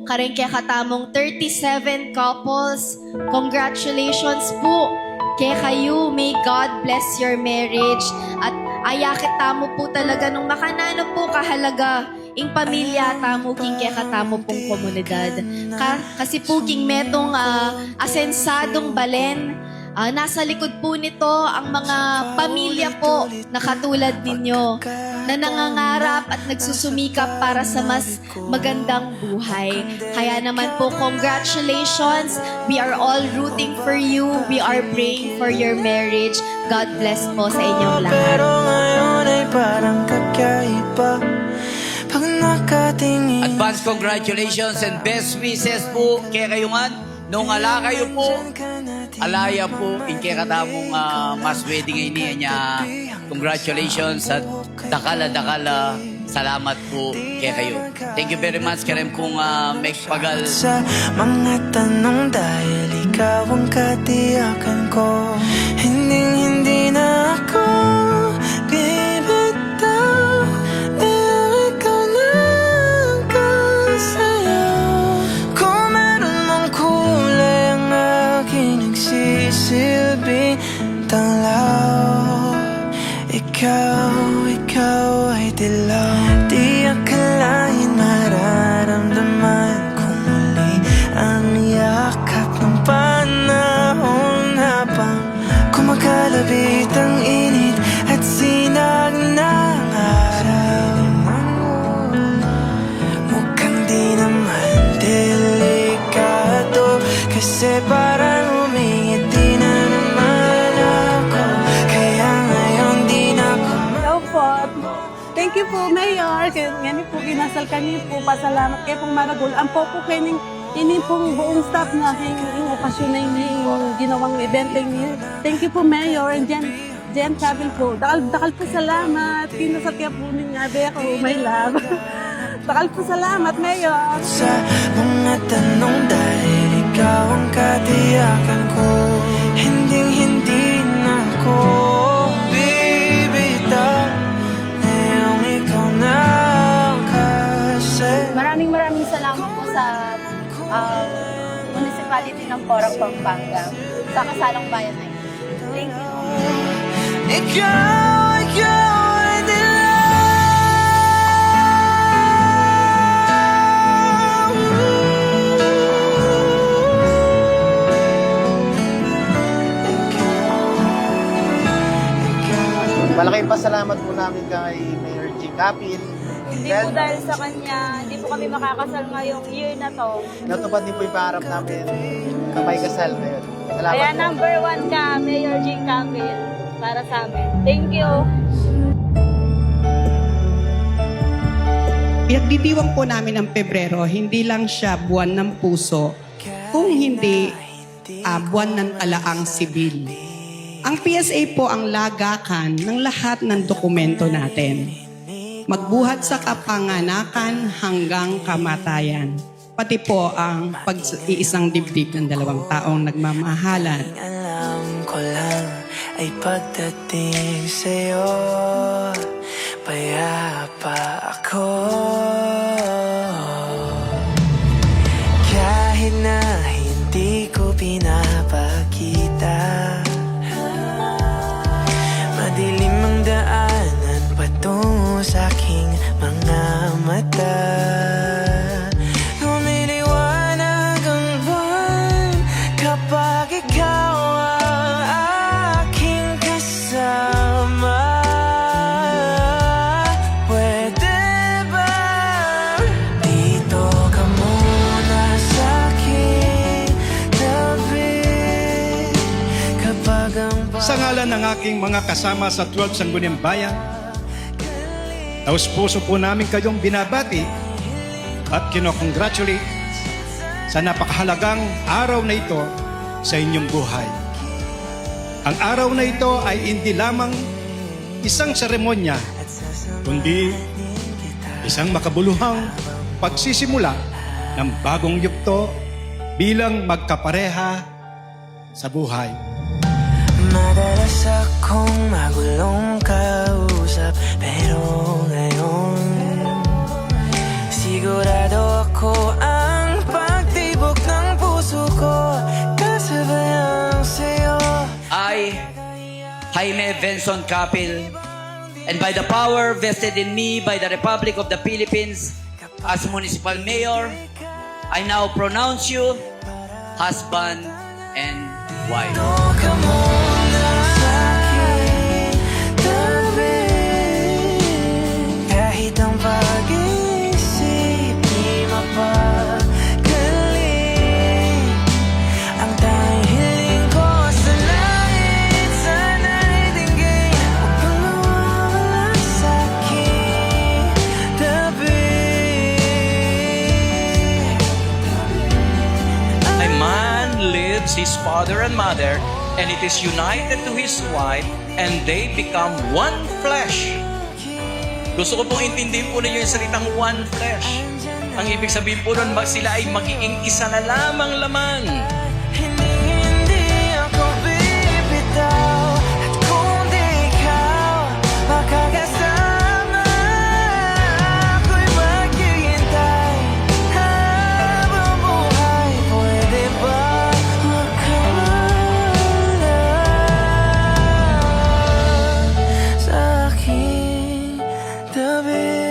karengke katamong 37 couples. Congratulations po kay kayo. May God bless your marriage. At ayakit tamo po talaga nung makanano po kahalaga ing pamilya tamo king kaya katamo pong komunidad. Kasi po king metong asensadong balen, nasa likod po nito ang mga pamilya po na katulad ninyo na nangangarap at nagsusumikap para sa mas magandang buhay. Kaya naman po, congratulations. We are all rooting for you. We are praying for your marriage. God bless po sa inyong lahat. Pero ngayon ay parang kakaiba pag nakatingin. Advance congratulations and best wishes po kay kayungan. Nung ala kayo po, alaya po, in kay katamong mas wedding ini niya. Congratulations at dakala, salamat po kay kayo. Thank you very much karem kung magpagal. Sa mga tanong dahil ikaw ang katiyakan ko, hindi na ako bibitaw dahil ikaw na ang kasayaw. Kung meron mang kulay ang aking nagsisilbing tanglaw, ikaw ay dilaw. Di akalain mararamdaman ko muli ang yakap ng panahon habang kumakalabit ang init at sinag ng araw. Mukhang di naman delikado kasi parang umingiti na naman ako. Kaya ngayon di na ako Thank you po, Mayor. Ngayon po, kinasal kami po. Pasalamat kayo pong maragul. Ang po po kayo ini pong buong staff na yung okasyon na yung ginawang event niyo. Thank you po, Mayor. And Jen Cabil po. Dakal po salamat. Kinasal kayo po ninyo. Ako, my love. Dakal po salamat, Mayor. Sa mga tanong dahil ikaw ang katiyakan ko, hindi na ako Maraming salamat po sa municipality ng Porong, Pampanga sa kasalang bayan na ito. Thank you. Ikaw ay dilaw. Malaking pasalamat po namin kay Mayor G. Capil. Hindi po dahil sa kanya, hindi po kami makakasal ngayong year na to. Natupad din po yung pangarap namin kamay kasal ngayon. Salamat Kaya po. number 1 ka, Mayor G. Campbell, para sa amin. Thank you. Pinagdidiwang po namin ng Pebrero, hindi lang siya buwan ng puso, kung hindi buwan ng talaang sibil. Ang PSA po ang lagakan ng lahat ng dokumento natin. Magbuhat sa kapanganakan hanggang kamatayan. Pati po ang pag-iisang dibdib ng dalawang taong nagmamahalan. Alam ko lang ay pagdating sa'yo, payapa ako. Kahit na hindi ko pinapakita, madilim ang daanan patungo sa aking mga mata. Lumiliwanag ang buwan kapag ikaw ang aking kasama. Pwede ba dito ka muna sa aking tabi kapag ang Sa ngalan ng aking mga kasama sa 12 Sangguniang Bayan, taos puso po namin kayong binabati at kinokongratulate sa napakahalagang araw na ito sa inyong buhay. Ang araw na ito ay hindi lamang isang seremonya, kundi isang makabuluhang pagsisimula ng bagong yugto bilang magkapareha sa buhay. Madalas akong magulong kausap, pero ngayon sigurado ako ang Venson Capil, and by the power vested in me by the Republic of the Philippines as Municipal Mayor, I now pronounce you husband and wife. ka muna sa'king tabi. Kahit ang pag-iisip di mapagaling, ang tanging hiling ko sa langit sana'y dinggin. Huwag kang mawawala sa'king tabi. A man leaves his father and mother, and it is united to his wife, and they become one flesh. Gusto ko pong intindihin po ninyo yung salitang one flesh. Ang ibig sabihin po nun, sila ay magiging isa na lamang laman. Hindi ako bibitaw, at kung di ikaw makakasama, ako'y maghihintay habang buhay. Pwede ba huwag ka mawala sa aking tabi?